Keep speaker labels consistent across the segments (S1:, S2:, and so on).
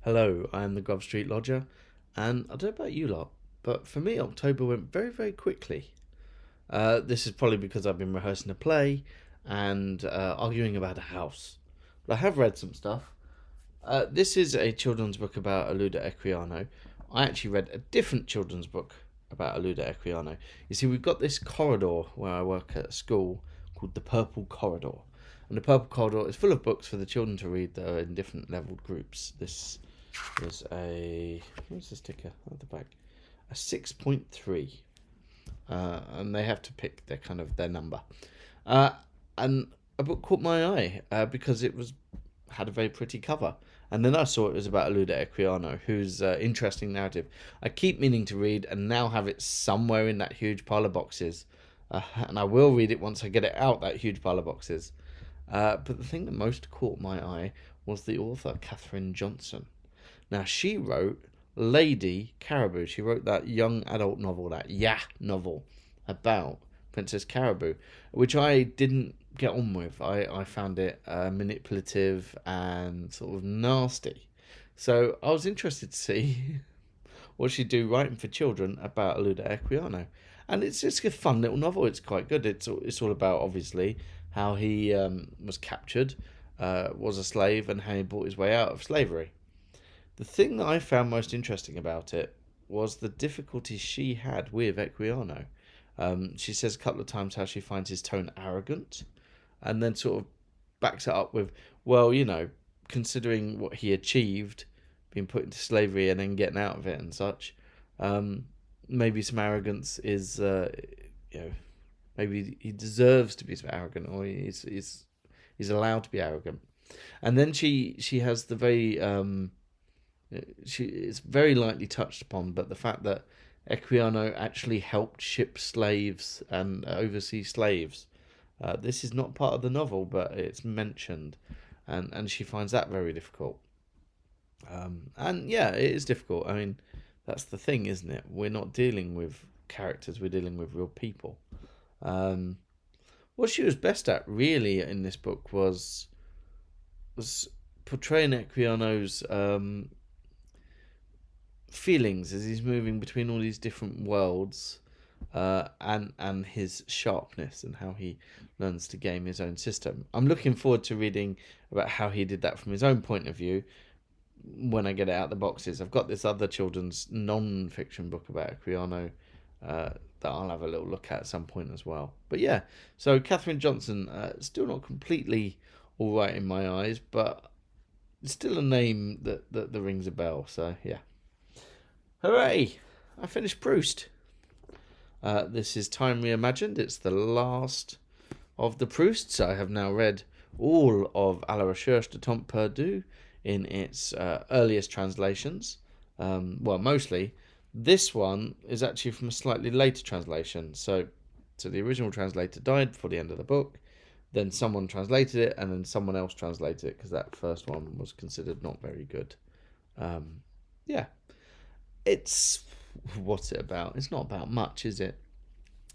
S1: Hello, I am the Grove Street Lodger, and I don't know about you lot, but for me, October went very, very quickly. This is probably because I've been rehearsing a play and arguing about a house. But I have read some stuff. This is a children's book about Aluda Equiano. I actually read a different children's book about Aluda Equiano. You see, we've got this corridor where I work at a school called the Purple Corridor. And the Purple Corridor is full of books for the children to read that are in different leveled groups. This is where's the sticker at the back? A 6.3. And they have to pick their number. Uh, and a book caught my eye because it had a very pretty cover. And then I saw it was about Aluda Equiano, whose interesting narrative I keep meaning to read and now have it somewhere in that huge pile of boxes. And I will read it once I get it out, that huge pile of boxes. But the thing that most caught my eye was the author, Katherine Johnson. Now, she wrote Lady Caribou. She wrote that young adult novel, that novel about Princess Caribou, which I didn't get on with. I found it manipulative and sort of nasty. So I was interested to see what she'd do writing for children about Aluda Equiano. And it's just a fun little novel. It's quite good. It's all about, obviously, how he was captured, was a slave, and how he brought his way out of slavery. The thing that I found most interesting about it was the difficulties she had with Equiano. She says a couple of times how she finds his tone arrogant, and then sort of backs it up with, well, considering what he achieved, being put into slavery and then getting out of it and such, maybe some arrogance is, maybe he deserves to be so arrogant, or he's allowed to be arrogant. And then she has the very it's very lightly touched upon, but the fact that Equiano actually helped ship slaves and overseas slaves. This is not part of the novel, but it's mentioned, and she finds that very difficult. And yeah, it is difficult. I mean, that's the thing, isn't it? We're not dealing with characters; we're dealing with real people. What she was best at, really, in this book was portraying Equiano's feelings as he's moving between all these different worlds, and his sharpness and how he learns to game his own system. I'm looking forward to reading about how he did that from his own point of view when I get it out the boxes. I've got this other children's non-fiction book about Equiano that I'll have a little look at some point as well. But yeah, so Katherine Johnson, still not completely all right in my eyes, but still a name that rings a bell. So yeah. Hooray! I finished Proust. This is Time Reimagined. It's the last of the Prousts. I have now read all of À la Recherche de Temps Perdu in its earliest translations. Well, mostly. This one is actually from a slightly later translation. So the original translator died before the end of the book. Then someone translated it, and then someone else translated it because that first one was considered not very good. Yeah. What's it about? It's not about much, is it?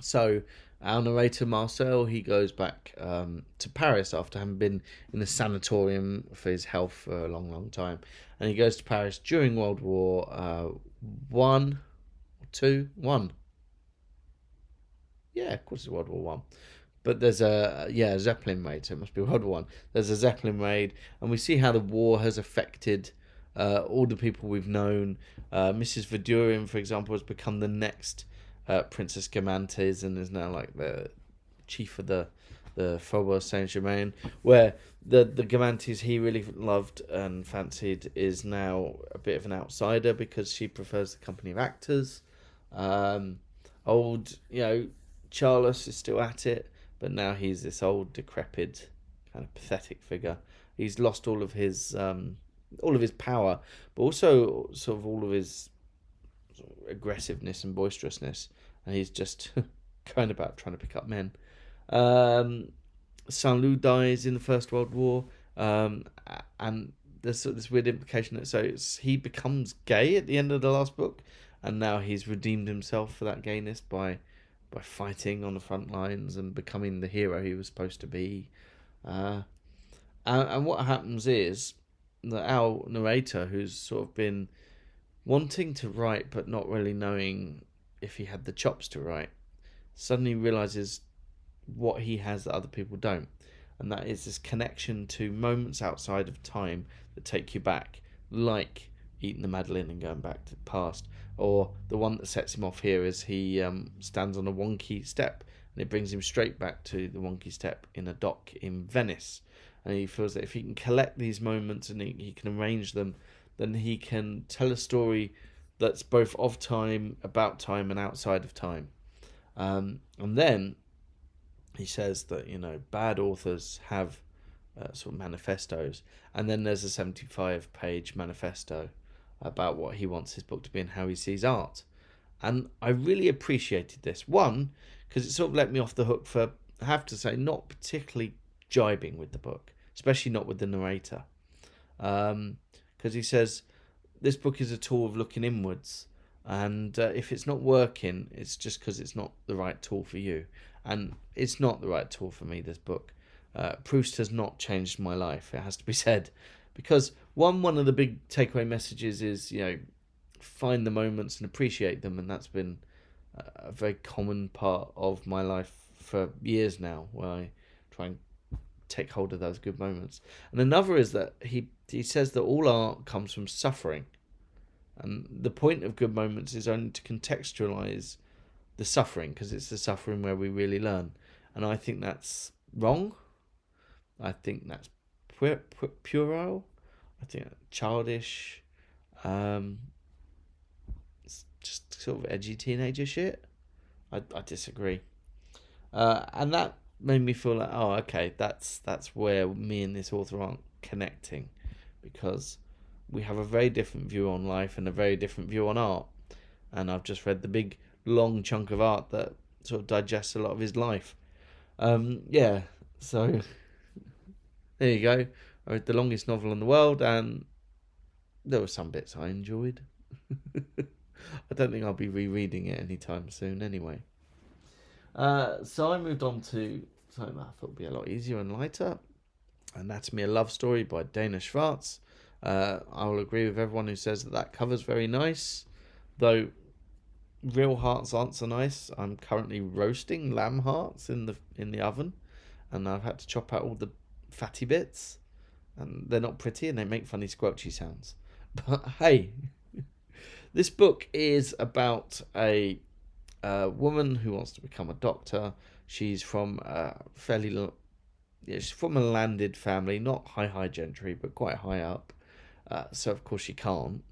S1: So our narrator Marcel, he goes back to Paris after having been in a sanatorium for his health for a long, long time, and he goes to Paris during World War One or Two. One. Yeah, of course it's World War One. But there's a Zeppelin raid, so it must be World War One. There's a Zeppelin raid, and we see how the war has affected all the people we've known. Mrs. Verdurin, for example, has become the next Princess Gamantes and is now like the chief of the Faubourg Saint Germain, where the Gamantes he really loved and fancied is now a bit of an outsider because she prefers the company of actors. Old, Charles is still at it, but now he's this old, decrepit, kind of pathetic figure. He's lost all of his power, but also sort of all of his sort of aggressiveness and boisterousness, and he's just kind of about trying to pick up men. Saint Loup dies in the First World War, and there's sort of this weird implication that he becomes gay at the end of the last book, and now he's redeemed himself for that gayness by fighting on the front lines and becoming the hero he was supposed to be. And what happens is our narrator, who's sort of been wanting to write but not really knowing if he had the chops to write, suddenly realizes what he has that other people don't, and that is this connection to moments outside of time that take you back, like eating the Madeleine and going back to the past. Or the one that sets him off here is he stands on a wonky step, and it brings him straight back to the wonky step in a dock in Venice. And he feels that if he can collect these moments and he can arrange them, then he can tell a story that's both of time, about time, and outside of time. And then he says that, bad authors have sort of manifestos, and then there's a 75-page manifesto about what he wants his book to be and how he sees art. And I really appreciated this. One, because it sort of let me off the hook for, I have to say, not particularly jibing with the book, especially not with the narrator. Because he says, this book is a tool of looking inwards, and if it's not working, it's just because it's not the right tool for you. And it's not the right tool for me, this book. Proust has not changed my life, it has to be said. Because one of the big takeaway messages is, find the moments and appreciate them. And that's been a very common part of my life for years now, where I try and take hold of those good moments. And another is that he says that all art comes from suffering. And the point of good moments is only to contextualize the suffering, because it's the suffering where we really learn. And I think that's wrong. I think that's puerile. I think that's childish. It's just sort of edgy teenager shit. I disagree. And that made me feel like, oh, okay, that's where me and this author aren't connecting, because we have a very different view on life and a very different view on art. And I've just read the big long chunk of art that sort of digests a lot of his life. So there you go. I read the longest novel in the world, and there were some bits I enjoyed. I don't think I'll be rereading it anytime soon anyway. So I moved on to something that I thought would be a lot easier and lighter. Anatomy of Love Story by Dana Schwarz. I will agree with everyone who says that cover's very nice, though real hearts aren't so nice. I'm currently roasting lamb hearts in the oven, and I've had to chop out all the fatty bits, and they're not pretty and they make funny squelchy sounds. But hey, this book is about a woman who wants to become a doctor. She's from she's from a landed family, not high gentry, but quite high up. So of course she can't.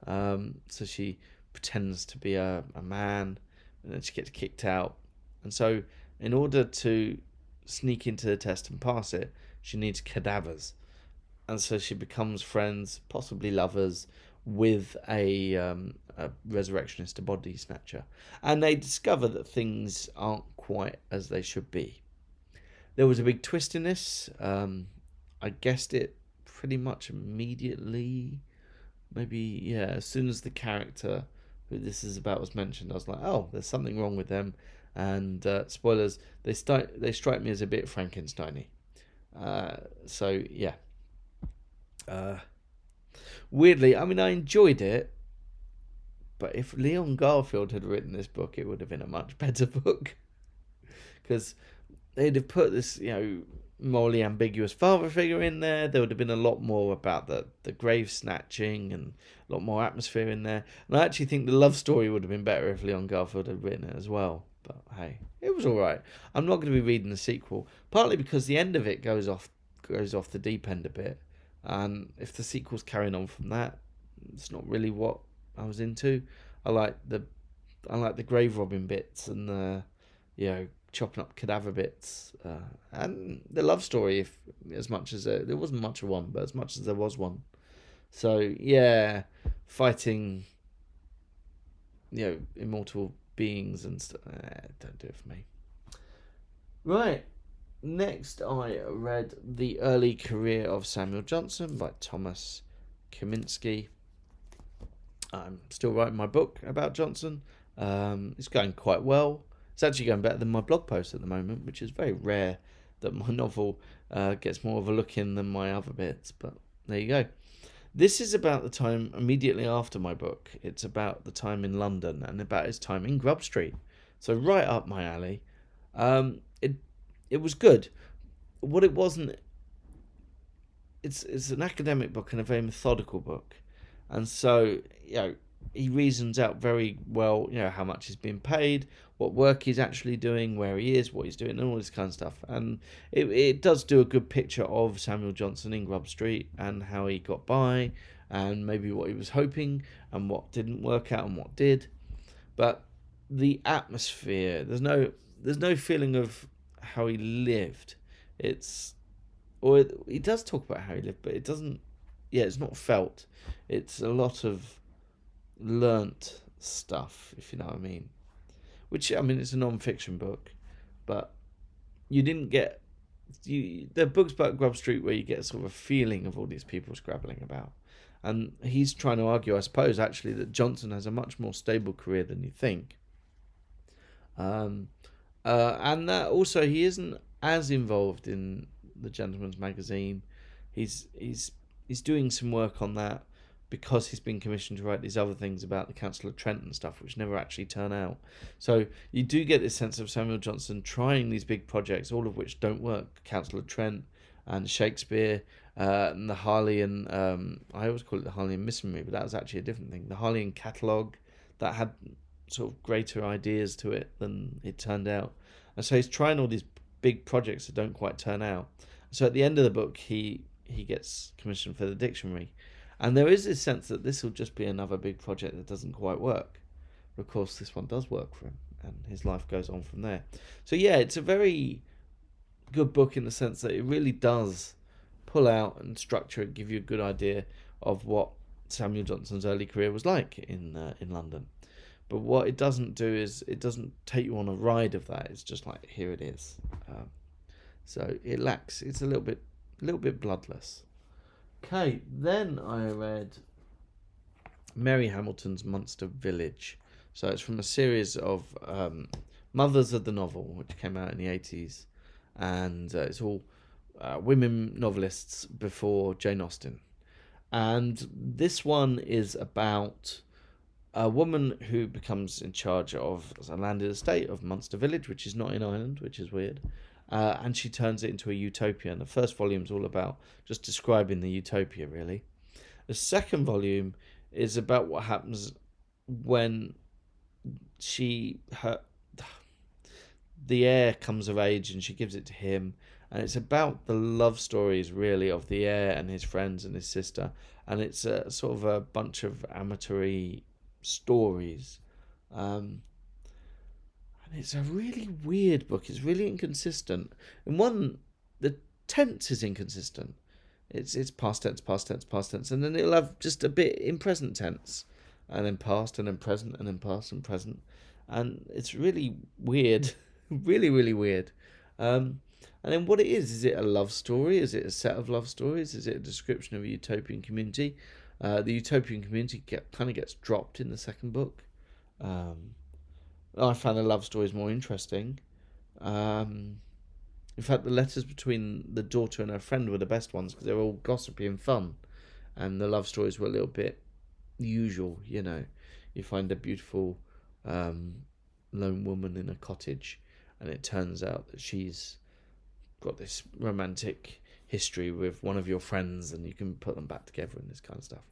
S1: So she pretends to be a man, and then she gets kicked out. And so in order to sneak into the test and pass it, she needs cadavers. And so she becomes friends, possibly lovers, with a resurrectionist, a body snatcher. And they discover that things aren't quite as they should be. There was a big twist in this. I guessed it pretty much immediately. Maybe, as soon as the character who this is about was mentioned, I was like, oh, there's something wrong with them. And spoilers, they strike me as a bit Frankenstein-y. Weirdly, I mean, I enjoyed it, but if Leon Garfield had written this book, it would have been a much better book, because they'd have put this, morally ambiguous father figure in there. There would have been a lot more about the grave snatching and a lot more atmosphere in there. And I actually think the love story would have been better if Leon Garfield had written it as well. But hey, it was all right. I'm not going to be reading the sequel, partly because the end of it goes off the deep end a bit. And if the sequel's carrying on from that, it's not really what I was into. I like the grave robbing bits and the chopping up cadaver bits, and the love story. If as much as there wasn't much of one, but as much as there was one. So fighting, immortal beings and stuff. Don't do it for me. Right. Next, I read The Early Career of Samuel Johnson by Thomas Kaminski. I'm still writing my book about Johnson. It's going quite well. It's actually going better than my blog post at the moment, which is very rare that my novel gets more of a look in than my other bits. But there you go. This is about the time immediately after my book. It's about the time in London and about his time in Grub Street. So right up my alley. It was good. What it wasn't, it's an academic book and a very methodical book, and so he reasons out very well how much he's been paid, what work he's actually doing, where he is, what he's doing, and all this kind of stuff. And it does do a good picture of Samuel Johnson in Grub Street and how he got by, and maybe what he was hoping and what didn't work out and what did. But the atmosphere, there's no feeling of how he lived. He does talk about how he lived, but it doesn't. Yeah, it's not felt. It's a lot of learnt stuff, if you know what I mean. Which, I mean, it's a non-fiction book, but you didn't get. There are books about Grub Street where you get sort of a feeling of all these people scrabbling about, and he's trying to argue, I suppose, actually, that Johnson has a much more stable career than you think. And that also he isn't as involved in the Gentleman's Magazine. He's doing some work on that because he's been commissioned to write these other things about the Council of Trent and stuff, which never actually turn out. So you do get this sense of Samuel Johnson trying these big projects, all of which don't work. Council of Trent and Shakespeare and the Harleian, I always call it the Harleian Missionary, but that was actually a different thing. The Harleian Catalogue that had sort of greater ideas to it than it turned out. And so he's trying all these big projects that don't quite turn out. So at the end of the book, he gets commissioned for the dictionary. And there is this sense that this will just be another big project that doesn't quite work. But of course, this one does work for him, and his life goes on from there. So yeah, it's a very good book in the sense that it really does pull out and structure and give you a good idea of what Samuel Johnson's early career was like in London. But what it doesn't do is it doesn't take you on a ride of that. It's just like, here it is. So it lacks. It's a little bit bloodless. Okay, then I read Mary Hamilton's Munster Village. So it's from a series of Mothers of the Novel, which came out in the 80s. And it's all women novelists before Jane Austen. And this one is about a woman who becomes in charge of a landed estate of Munster Village, which is not in Ireland, which is weird. And she turns it into a utopia. And the first volume is all about just describing the utopia, really. The second volume is about what happens when the heir comes of age and she gives it to him. And it's about the love stories, really, of the heir and his friends and his sister. And it's a sort of a bunch of amateur stories. And it's a really weird book. It's really inconsistent. In one, the tense is inconsistent. It's past tense, past tense, past tense. And then it'll have just a bit in present tense. And then past, and then present, and then past and present. And it's really weird. Really, really weird. And then what it is it a love story? Is it a set of love stories? Is it a description of a utopian community? The utopian community kind of gets dropped in the second book. I found the love stories more interesting. In fact, the letters between the daughter and her friend were the best ones because they were all gossipy and fun. And the love stories were a little bit usual, you know. You find a beautiful lone woman in a cottage, and it turns out that she's got this romantic history with one of your friends, and you can put them back together and this kind of stuff.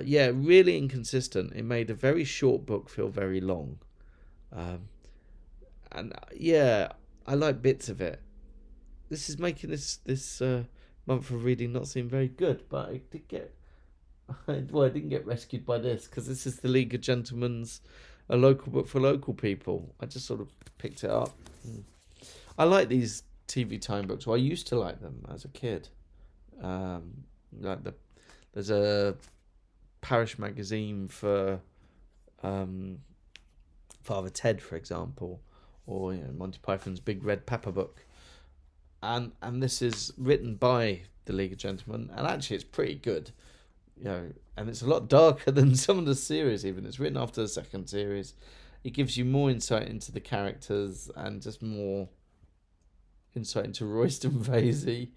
S1: Yeah, really inconsistent. It made a very short book feel very long. And yeah, I like bits of it. This is making this month of reading not seem very good, but I did get... Well, I didn't get rescued by this, because this is the League of Gentlemen's, a local book for local people. I just sort of picked it up. I like these TV time books. Well, I used to like them as a kid. There's a parish magazine for Father Ted, for example, or Monty Python's Big Red Pepper book, and this is written by the League of Gentlemen, and actually it's pretty good, and it's a lot darker than some of the series. Even it's written after the second series. It gives you more insight into the characters and just more insight into Royston Vasey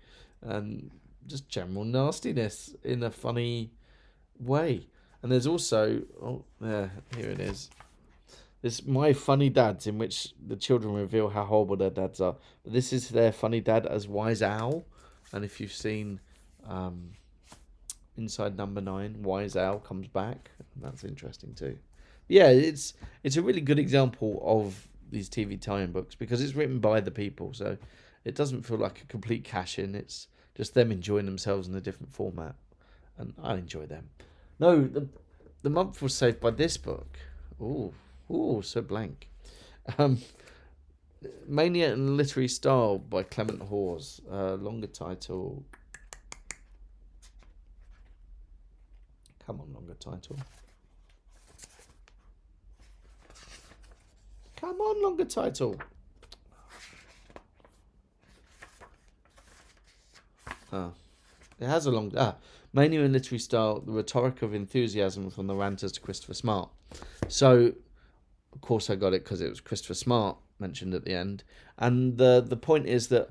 S1: and just general nastiness in a funny way. And there's also, here it is. This My Funny Dads, in which the children reveal how horrible their dads are. But this is their funny dad as Wise Owl. And if you've seen Inside Number 9, Wise Owl comes back. That's interesting too. Yeah, it's a really good example of these TV tie-in books because it's written by the people. So it doesn't feel like a complete cash-in. It's just them enjoying themselves in a different format. And I enjoy them. No, the month was saved by this book. Ooh, so blank. Mania and Literary Style by Clement Hawes. Longer title. Come on, longer title. Come on, longer title. It has a long... Mania and Literary Style, The Rhetoric of Enthusiasm from the Ranters to Christopher Smart. So, of course I got it because it was Christopher Smart mentioned at the end. And the point is that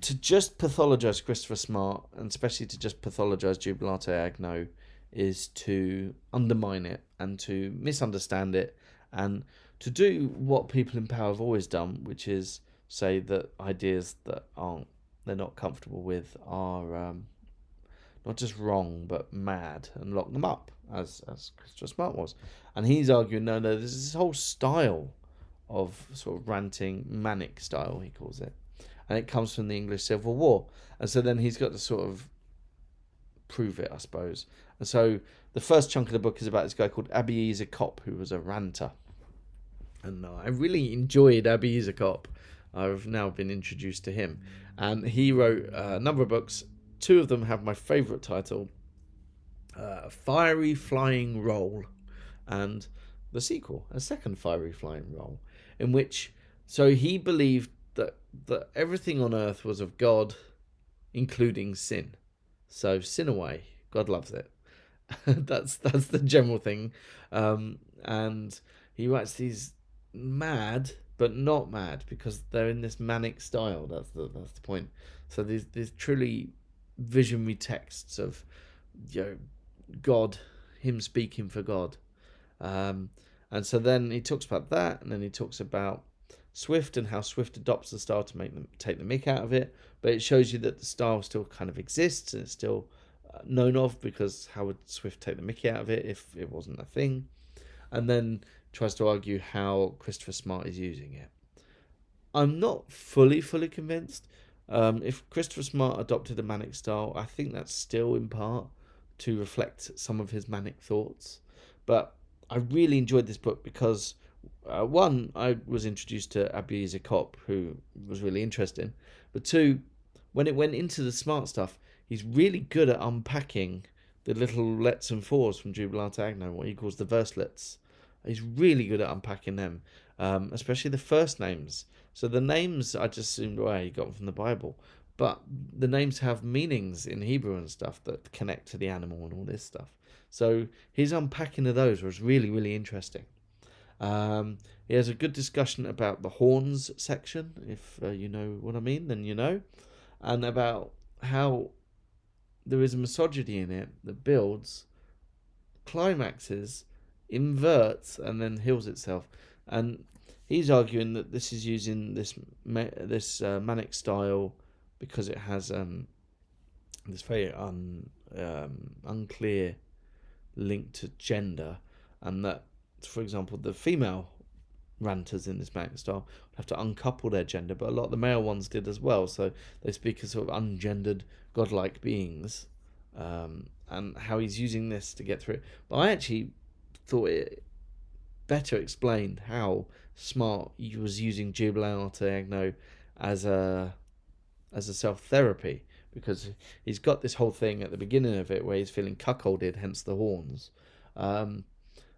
S1: to just pathologise Christopher Smart, and especially to just pathologise Jubilate Agno, is to undermine it and to misunderstand it and to do what people in power have always done, which is say that ideas that they're not comfortable with are not just wrong but mad, and lock them up, as Christopher Smart was. And he's arguing, no, there's this whole style of sort of ranting, manic style, he calls it, and it comes from the English Civil War. And so then he's got to sort of prove it, I suppose. And so the first chunk of the book is about this guy called Ebenezer Copp, who was a ranter. And I really enjoyed Ebenezer Copp. I've now been introduced to him. And he wrote a number of books. Two of them have my favourite title, Fiery Flying Roll, and the sequel, a second Fiery Flying Roll, in which, so he believed that everything on earth was of God, including sin. So sin away, God loves it. that's the general thing. And he writes these mad but not mad because they're in this manic style. That's the point. So these truly visionary texts of, God, him speaking for God. And so then he talks about that, and then he talks about Swift and how Swift adopts the style to take the mick out of it. But it shows you that the style still kind of exists and it's still known of, because how would Swift take the mickey out of it if it wasn't a thing? And then tries to argue how Christopher Smart is using it. I'm not fully convinced. If Christopher Smart adopted a manic style, I think that's still in part to reflect some of his manic thoughts. But I really enjoyed this book because, one, I was introduced to Ebenezer Copp, who was really interesting. But two, when it went into the smart stuff, he's really good at unpacking the little lets and fours from Jubilate Agno, what he calls the verselets. He's really good at unpacking them, especially the first names. So the names, I just assumed, he got them from the Bible. But the names have meanings in Hebrew and stuff that connect to the animal and all this stuff. So his unpacking of those was really, really interesting. He has a good discussion about the horns section, if you know what I mean, then you know. And about how there is a misogyny in it that builds, climaxes, inverts, and then heals itself. And he's arguing that this is using this manic style because it has this very unclear link to gender, and that, for example, the female ranters in this manic style have to uncouple their gender, but a lot of the male ones did as well, so they speak as sort of ungendered godlike beings, and how he's using this to get through it. But I actually thought it better explained how Smart he was using Jubilate Agno as a self-therapy, because he's got this whole thing at the beginning of it where he's feeling cuckolded, hence the horns, and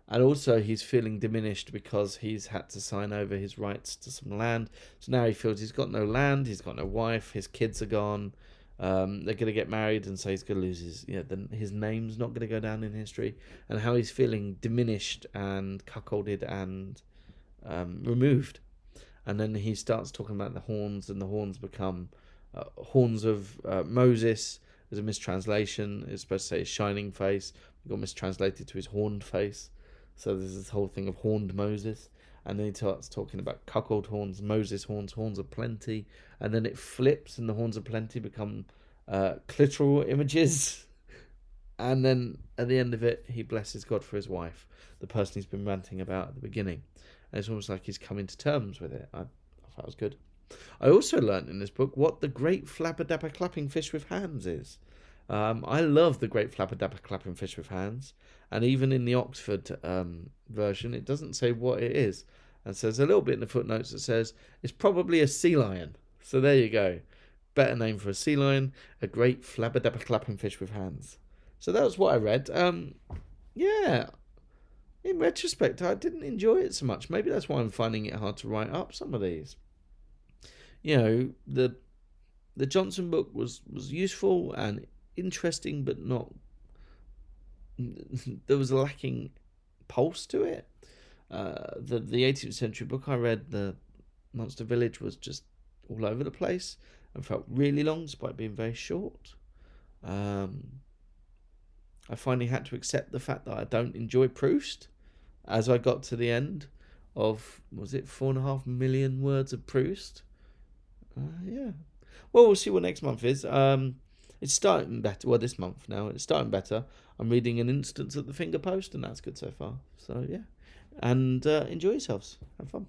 S1: also he's feeling diminished because he's had to sign over his rights to some land. So now he feels he's got no land, he's got no wife, his kids are gone, they're going to get married, and so he's going to lose his name's not going to go down in history, and how he's feeling diminished and cuckolded and removed. And then he starts talking about the horns, and the horns become Horns of Moses is a mistranslation. It's supposed to say his shining face. It got mistranslated to his horned face. So there's this whole thing of horned Moses. And then he starts talking about cuckold horns, Moses horns, horns of plenty. And then it flips and the horns of plenty become clitoral images. And then at the end of it, he blesses God for his wife, the person he's been ranting about at the beginning. And it's almost like he's coming to terms with it. I thought it was good. I also learnt in this book what the great flabberdabber clapping fish with hands is. I love the great flabberdabber clapping fish with hands. And even in the Oxford version, it doesn't say what it is. And so there's a little bit in the footnotes that says it's probably a sea lion. So there you go. Better name for a sea lion, a great flabberdabber clapping fish with hands. So that was what I read. Yeah. In retrospect, I didn't enjoy it so much. Maybe that's why I'm finding it hard to write up some of these. You know, the Johnson book was useful and interesting, but not. There was a lacking pulse to it. The 18th century book I read, the Munster Village, was just all over the place and felt really long despite being very short. I finally had to accept the fact that I don't enjoy Proust as I got to the end of, was it 4.5 million words of Proust? Yeah. Well, we'll see what next month is. It's starting better. Well, this month now. It's starting better. I'm reading An Instance at the Finger Post, and that's good so far. So, yeah. And enjoy yourselves. Have fun.